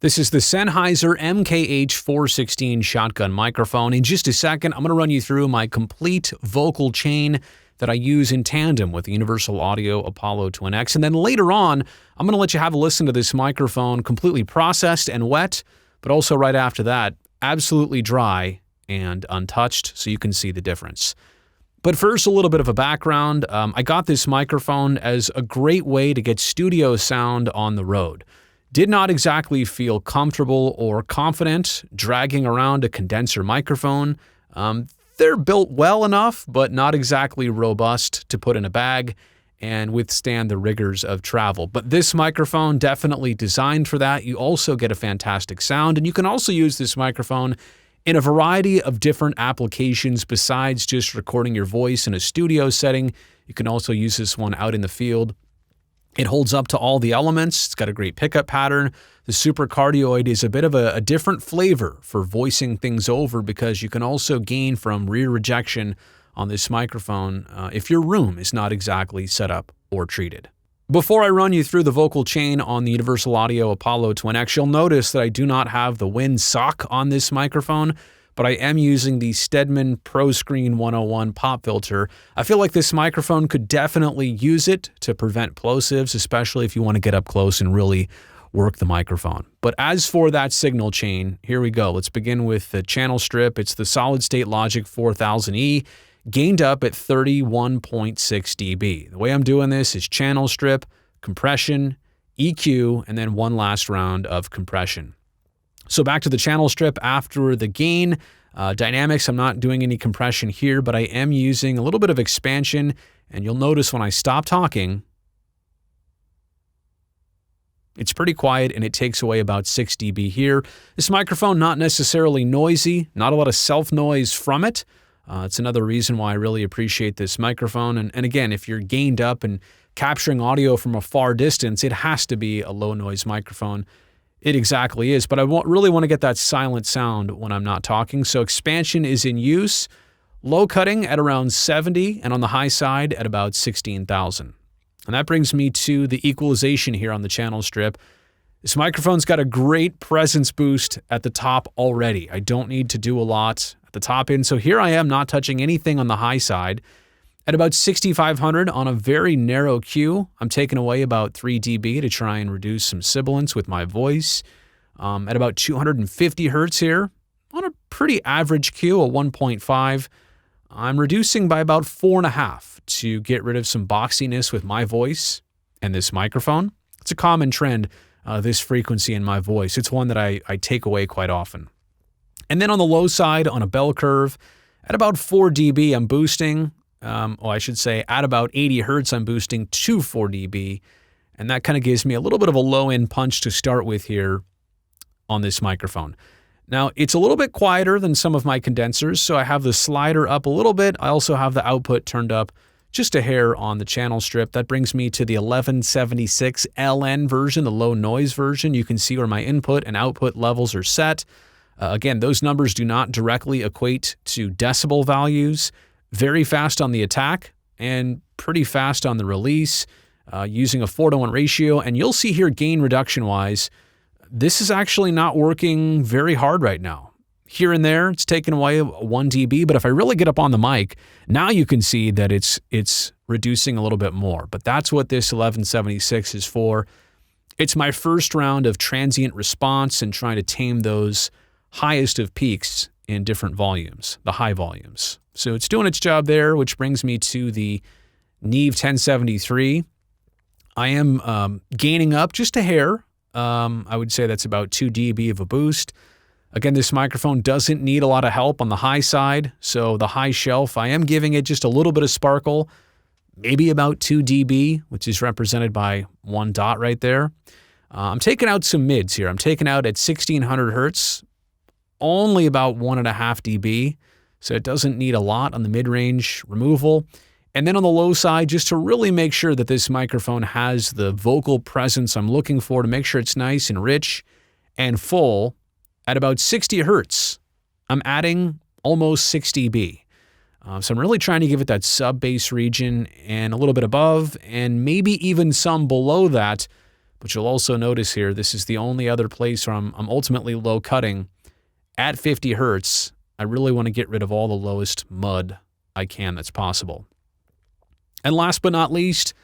This is the Sennheiser MKH 416 shotgun microphone. In just a second, I'm going to run you through my complete vocal chain that I use in tandem with the Universal Audio Apollo Twin X. And then later on, I'm going to let you have a listen to this microphone completely processed and wet, but also right after that, absolutely dry and untouched, so you can see the difference. But first, a little bit of a background. I got this microphone as a great way to get studio sound on the road. Did not exactly feel comfortable or confident dragging around a condenser microphone. They're built well enough, but not exactly robust to put in a bag and withstand the rigors of travel. But this microphone definitely designed for that. You also get a fantastic sound, and you can also use this microphone in a variety of different applications besides just recording your voice in a studio setting. You can also use this one out in the field. It holds up to all the elements. It's got a great pickup pattern. The supercardioid is a bit of a different flavor for voicing things over because you can also gain from rear rejection on this microphone if your room is not exactly set up or treated. Before I run you through the vocal chain on the Universal Audio Apollo Twin X, you'll notice that I do not have the wind sock on this microphone, but I am using the Stedman ProScreen 101 pop filter. I feel like this microphone could definitely use it to prevent plosives, especially if you want to get up close and really work the microphone. But as for that signal chain, here we go. Let's begin with the channel strip. It's the Solid State Logic 4000E, gained up at 31.6 dB. The way I'm doing this is channel strip, compression, EQ, and then one last round of compression. So back to the channel strip after the gain. Dynamics, I'm not doing any compression here, but I am using a little bit of expansion, and you'll notice when I stop talking, it's pretty quiet and it takes away about 6 dB here. This microphone, not necessarily noisy, not a lot of self-noise from it. It's another reason why I really appreciate this microphone. And again, if you're gained up and capturing audio from a far distance, it has to be a low noise microphone. It exactly is, but I really want to get that silent sound when I'm not talking. So expansion is in use, low cutting at around 70 and on the high side at about 16,000. And that brings me to the equalization here on the channel strip. This microphone's got a great presence boost at the top already. I don't need to do a lot at the top end. So here I am not touching anything on the high side. At about 6,500 on a very narrow Q, I'm taking away about 3 dB to try and reduce some sibilance with my voice. At about 250 hertz here, on a pretty average Q, a 1.5, I'm reducing by about 4.5 to get rid of some boxiness with my voice and this microphone. It's a common trend, this frequency in my voice. It's one that I take away quite often. And then on the low side, on a bell curve, at about 4 dB, I'm boosting. I should say at about 80 hertz, I'm boosting to 4 dB. And that kind of gives me a little bit of a low end punch to start with here on this microphone. Now, it's a little bit quieter than some of my condensers, so I have the slider up a little bit. I also have the output turned up just a hair on the channel strip. That brings me to the 1176 LN version, the low noise version. You can see where my input and output levels are set. Again, those numbers do not directly equate to decibel values. Very fast on the attack and pretty fast on the release using a 4-to-1 ratio. And you'll see here gain reduction wise, this is actually not working very hard right now. Here and there, it's taken away 1 dB, but if I really get up on the mic, now you can see that it's reducing a little bit more. But that's what this 1176 is for. It's my first round of transient response and trying to tame those highest of peaks in different volumes, the high volumes. So it's doing its job there, which brings me to the Neve 1073. I am gaining up just a hair. I would say that's about 2 dB of a boost. Again, this microphone doesn't need a lot of help on the high side. So the high shelf, I am giving it just a little bit of sparkle, maybe about 2 dB, which is represented by 1 dot right there. I'm taking out some mids here. I'm taking out at 1600 hertz, only about 1.5 dB. So it doesn't need a lot on the mid-range removal. And then on the low side, just to really make sure that this microphone has the vocal presence I'm looking for, to make sure it's nice and rich and full, at about 60 hertz, I'm adding almost 6 dB. So I'm really trying to give it that sub-bass region and a little bit above and maybe even some below that But you'll also notice here, this is the only other place where I'm ultimately low cutting at 50 hertz. I really want to get rid of all the lowest mud I can that's possible. And last but not least,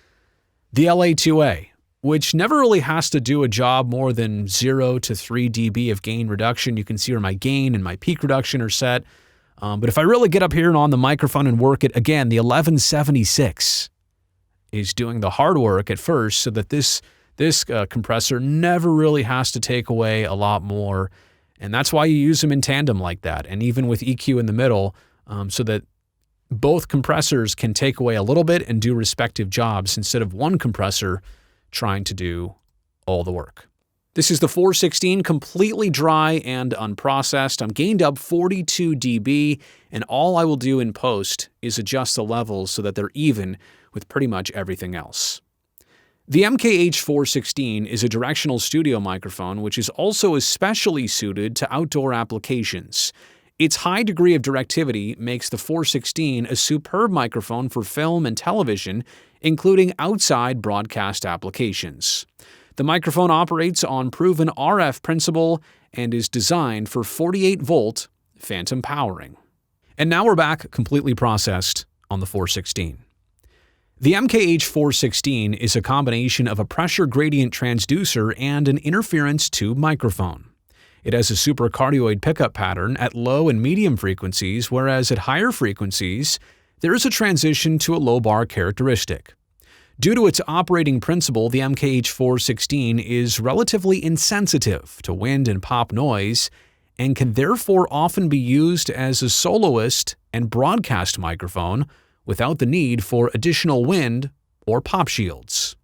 the LA2A, which never really has to do a job more than 0 to 3 dB of gain reduction. You can see where my gain and my peak reduction are set. But if I really get up here and on the microphone and work it, again, the 1176 is doing the hard work at first so that this compressor never really has to take away a lot more. And that's why you use them in tandem like that. And even with EQ in the middle, so that both compressors can take away a little bit and do respective jobs instead of one compressor trying to do all the work. This is the 416 completely dry and unprocessed. I'm gained up 42 dB, and all I will do in post is adjust the levels so that they're even with pretty much everything else. The MKH 416 is a directional studio microphone which is also especially suited to outdoor applications. Its high degree of directivity makes the 416 a superb microphone for film and television, including outside broadcast applications. The microphone operates on proven RF principle and is designed for 48-volt phantom powering. And now we're back completely processed on the 416. The MKH 416 is a combination of a pressure gradient transducer and an interference tube microphone. It has a supercardioid pickup pattern at low and medium frequencies, whereas at higher frequencies, there is a transition to a low bar characteristic. Due to its operating principle, the MKH 416 is relatively insensitive to wind and pop noise and can therefore often be used as a soloist and broadcast microphone without the need for additional wind or pop shields.